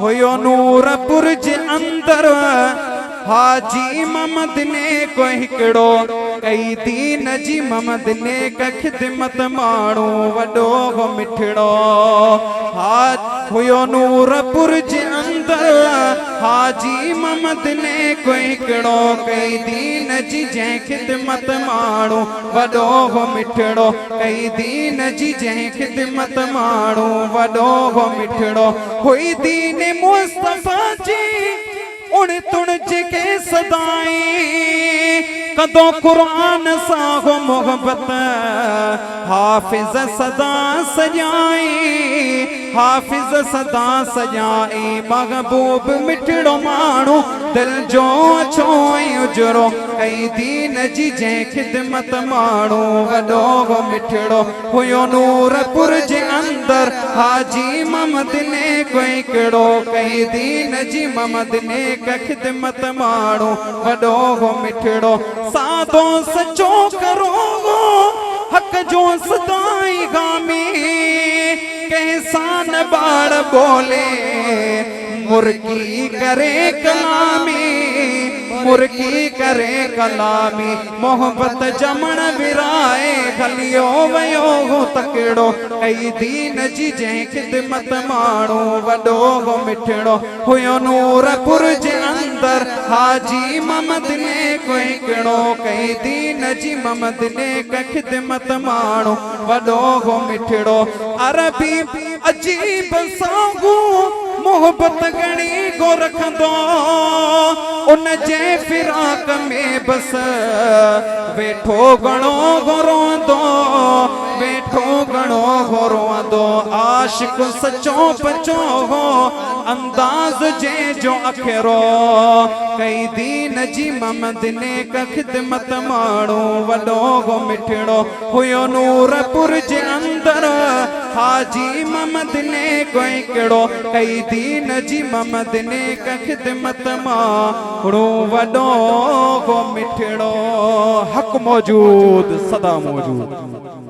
हुयो नूरपुर जे अंदर हाजी ममद ने को हिकड़ो कई दीन जी ममद ने क खिदमत माण्हू वॾो हो मिठड़ो हुयो नूरपुर जे अंदर हाजी ममद ने को हिकड़ो कई दीन जी जंहिं खिदमत माण्हू वॾो हो मिठड़ो कई दीन जी जंहिं खिदमत माण्हू वॾो हो मिठड़ो हुई दीन मुस्तफा जी उण तुण जेके सदाई कदों कुरान सां मोहब्बत हाफिज सदा सजाई हाफिज सदा सजाई महबूब मिठड़ो माण्हू दिल जो अछो उजरो कई दीन जी जंहिं खिदमत माण्हू वॾो हो मिठड़ो हुयो नूरपुर जे अंदर हाजी ममद ने कोई हिकड़ो कई दीन जी ममद ने क खिदमत माण्हू वॾो हो मिठड़ो सादो सचो करो हक जो सदाई गामी कहसान बाड़ बोले मुर्गी करे कलामी मुर्गी करे कलामी मोहब्बत जमण विराए खलियो वयो हो तकड़ो कई दीन जी जंहिं खिदमत माण्हू वॾो हो मिठड़ो हुयो नूरपुर जे अंदर हाजी ममद ने को हिकड़ो कई दीन जी ममद ने क खिदमत माण्हू वॾो हो मिठड़ो अरबी अजीब सागू मोहब्बत घणी को रखंदो उन जे फिराक में बस वेठो घणो घोरोंदो वेठो घणो घोरोंदो आशिक सचो पचो हो अंदाज जे जो अखेरो कई दीन जी ममद ने क खिदमत माण्हू वॾो हो मिठड़ो हुयो नूरपुर जे अंदर हाजी ममद ने को हिकड़ो कई दीन जी ममद ने क खिदमत माण्हू वॾो हो मिठड़ो हक मौजूद सदा मौजूद।